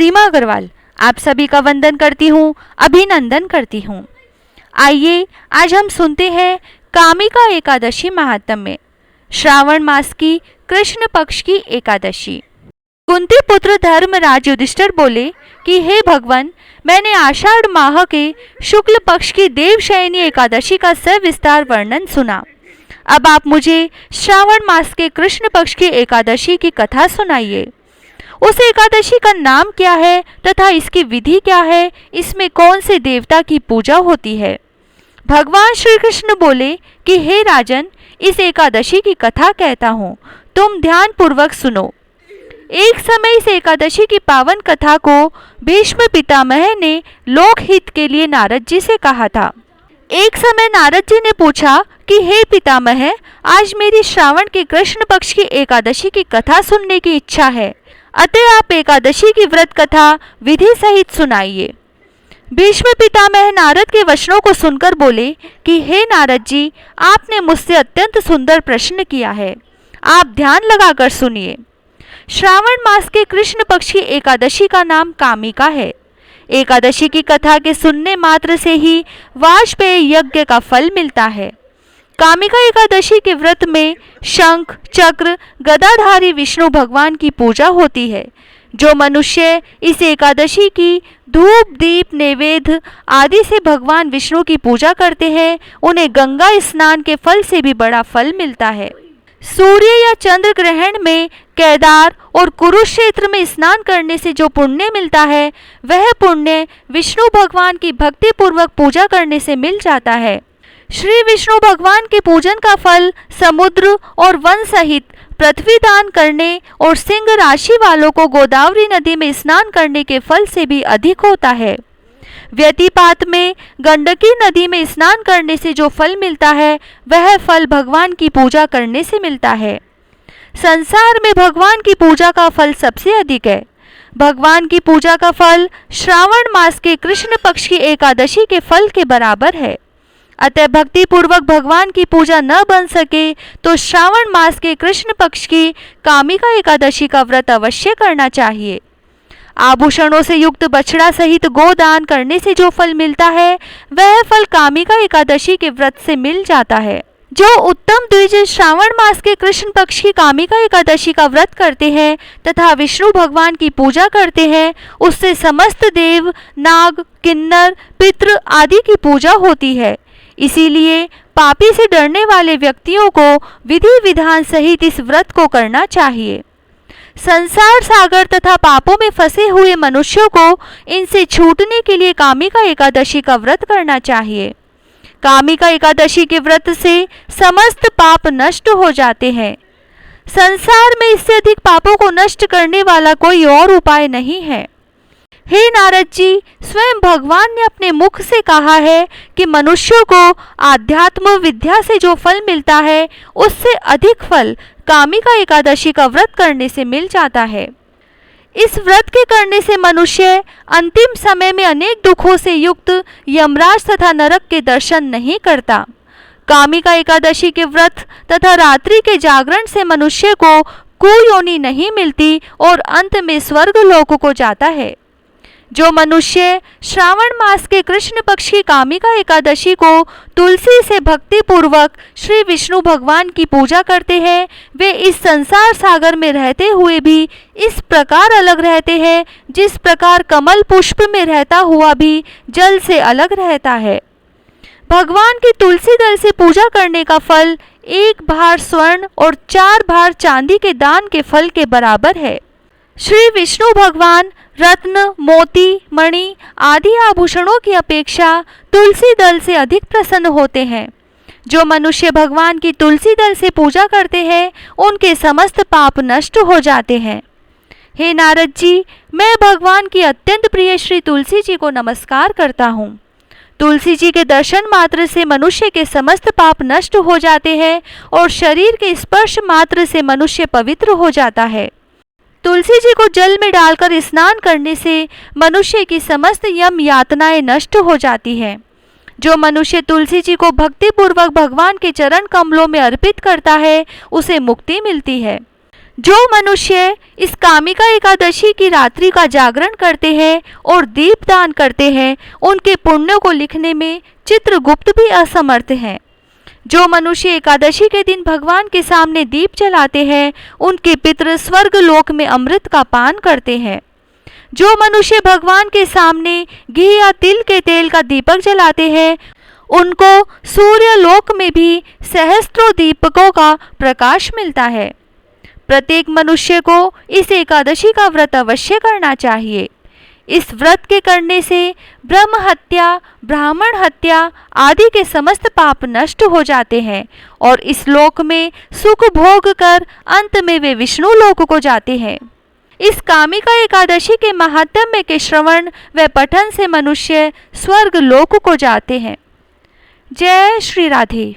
गरिमा अग्रवाल आप सभी का वंदन करती हूँ, अभिनंदन करती हूँ। आइए आज हम सुनते हैं कामिका एकादशी महात्म्य, श्रावण मास की कृष्ण पक्ष की एकादशी। कुंती पुत्र धर्मराज युधिष्ठिर बोले कि हे भगवान, मैंने आषाढ़ माह के शुक्ल पक्ष की देवशयनी एकादशी का सविस्तार वर्णन सुना। अब आप मुझे श्रावण मास के कृष्ण पक्ष की एकादशी की कथा सुनाइए। उस एकादशी का नाम क्या है तथा इसकी विधि क्या है, इसमें कौन से देवता की पूजा होती है। भगवान श्री कृष्ण बोले कि हे राजन, इस एकादशी की कथा कहता हूँ, तुम ध्यान पूर्वक सुनो। एक समय इस एकादशी की पावन कथा को भीष्म पितामह ने लोकहित के लिए नारद जी से कहा था। एक समय नारद जी ने पूछा कि हे पितामह, आज मेरी श्रावण के कृष्ण पक्ष की एकादशी की कथा सुनने की इच्छा है, अतः आप एकादशी की व्रत कथा विधि सहित सुनाइए। भीष्म पितामह नारद के वचनों को सुनकर बोले कि हे नारद जी, आपने मुझसे अत्यंत सुंदर प्रश्न किया है, आप ध्यान लगाकर सुनिए। श्रावण मास के कृष्ण पक्ष की एकादशी का नाम कामिका है। एकादशी की कथा के सुनने मात्र से ही वाजपेय यज्ञ का फल मिलता है। कामिका एकादशी के व्रत में शंख चक्र गदाधारी विष्णु भगवान की पूजा होती है। जो मनुष्य इस एकादशी की धूप दीप नैवेद्य आदि से भगवान विष्णु की पूजा करते हैं, उन्हें गंगा स्नान के फल से भी बड़ा फल मिलता है। सूर्य या चंद्र ग्रहण में केदार और कुरुक्षेत्र में स्नान करने से जो पुण्य मिलता है, वह पुण्य विष्णु भगवान की भक्ति पूर्वक पूजा करने से मिल जाता है। श्री विष्णु भगवान के पूजन का फल समुद्र और वन सहित पृथ्वी दान करने और सिंह राशि वालों को गोदावरी नदी में स्नान करने के फल से भी अधिक होता है। व्यतिपात में गंडकी नदी में स्नान करने से जो फल मिलता है, वह फल भगवान की पूजा करने से मिलता है। संसार में भगवान की पूजा का फल सबसे अधिक है। भगवान की पूजा का फल श्रावण मास के कृष्ण पक्ष की एकादशी के फल के बराबर है। अतः भक्ति पूर्वक भगवान की पूजा न बन सके तो श्रावण मास के कृष्ण पक्ष की कामिका एकादशी का व्रत अवश्य करना चाहिए। आभूषणों से युक्त बछड़ा सहित गोदान करने से जो फल मिलता है, वह फल कामिका एकादशी के व्रत से मिल जाता है। जो उत्तम द्विज श्रावण मास के कृष्ण पक्ष की कामिका एकादशी का व्रत करते हैं तथा विष्णु भगवान की पूजा करते हैं, उससे समस्त देव नाग किन्नर पितृ आदि की पूजा होती है। इसीलिए पापी से डरने वाले व्यक्तियों को विधि विधान सहित इस व्रत को करना चाहिए। संसार सागर तथा पापों में फंसे हुए मनुष्यों को इनसे छूटने के लिए कामिका एकादशी का व्रत करना चाहिए। कामिका एकादशी के व्रत से समस्त पाप नष्ट हो जाते हैं। संसार में इससे अधिक पापों को नष्ट करने वाला कोई और उपाय नहीं है। हे नारद जी, स्वयं भगवान ने अपने मुख से कहा है कि मनुष्यों को आध्यात्म विद्या से जो फल मिलता है, उससे अधिक फल कामिका एकादशी का व्रत करने से मिल जाता है। इस व्रत के करने से मनुष्य अंतिम समय में अनेक दुखों से युक्त यमराज तथा नरक के दर्शन नहीं करता। कामिका एकादशी के व्रत तथा रात्रि के जागरण से मनुष्य को कुयोनि नहीं मिलती और अंत में स्वर्ग लोक को जाता है। जो मनुष्य श्रावण मास के कृष्ण पक्ष की कामिका एकादशी को तुलसी से भक्ति पूर्वक श्री विष्णु भगवान की पूजा करते हैं, वे इस संसार सागर में रहते हुए भी इस प्रकार अलग रहते हैं जिस प्रकार कमल पुष्प में रहता हुआ भी जल से अलग रहता है। भगवान की तुलसी दल से पूजा करने का फल 1 भार स्वर्ण और 4 भार चांदी के दान के फल के बराबर है। श्री विष्णु भगवान रत्न मोती मणि आदि आभूषणों की अपेक्षा तुलसी दल से अधिक प्रसन्न होते हैं। जो मनुष्य भगवान की तुलसी दल से पूजा करते हैं, उनके समस्त पाप नष्ट हो जाते हैं। हे नारद जी, मैं भगवान की अत्यंत प्रिय श्री तुलसी जी को नमस्कार करता हूँ। तुलसी जी के दर्शन मात्र से मनुष्य के समस्त पाप नष्ट हो जाते हैं और शरीर के स्पर्श मात्र से मनुष्य पवित्र हो जाता है। तुलसी जी को जल में डालकर स्नान करने से मनुष्य की समस्त यम यातनाएं नष्ट हो जाती हैं। जो मनुष्य तुलसी जी को भक्ति पूर्वक भगवान के चरण कमलों में अर्पित करता है, उसे मुक्ति मिलती है। जो मनुष्य इस कामिका एकादशी की रात्रि का जागरण करते हैं और दीपदान करते हैं, उनके पुण्यों को लिखने में चित्रगुप्त भी असमर्थ हैं। जो मनुष्य एकादशी के दिन भगवान के सामने दीप जलाते हैं, उनके पितृ स्वर्ग लोक में अमृत का पान करते हैं। जो मनुष्य भगवान के सामने घी या तिल के तेल का दीपक जलाते हैं, उनको सूर्य लोक में भी सहस्त्रों दीपकों का प्रकाश मिलता है। प्रत्येक मनुष्य को इस एकादशी का व्रत अवश्य करना चाहिए। इस व्रत के करने से ब्रह्म हत्या, ब्राह्मण हत्या आदि के समस्त पाप नष्ट हो जाते हैं और इस लोक में सुख भोग कर अंत में वे विष्णु लोक को जाते हैं। इस कामिका एकादशी के महात्म्य के श्रवण व पठन से मनुष्य स्वर्ग लोक को जाते हैं। जय श्री राधे।